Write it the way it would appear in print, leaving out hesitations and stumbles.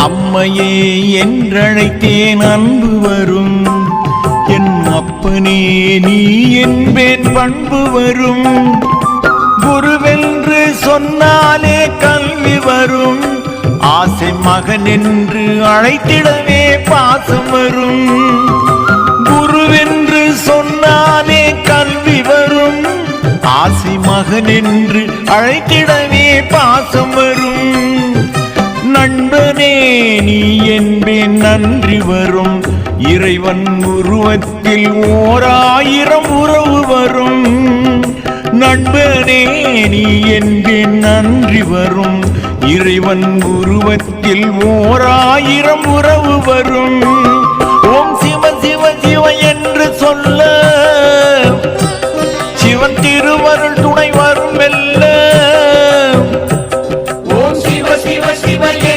அம்மையே என்றழைத்தேன் அன்பு வரும், என் அப்பனே நீ என்பேன் பண்பு வரும். குருவென்று சொன்னாலே கல்வி வரும், ஆசை மகன் என்று அழைத்திடவே பாசம் வரும். குருவென்று சொன்னாலே கல்வி வரும், ஆசை மகன் என்று அழைத்திடவே பாசம் வரும். நண்பனே நீ என்பேன் நன்றி வரும், இறைவன் உருவத்தில் 1000 உறவு வரும். நண்பனே நீ என்பேன் நன்றி வரும், இறைவன் உருவத்தில் 1000 உறவு வரும். ஓம் சிவ சிவ சிவ என்று சொல்ல சிவன் திருவருள் துணை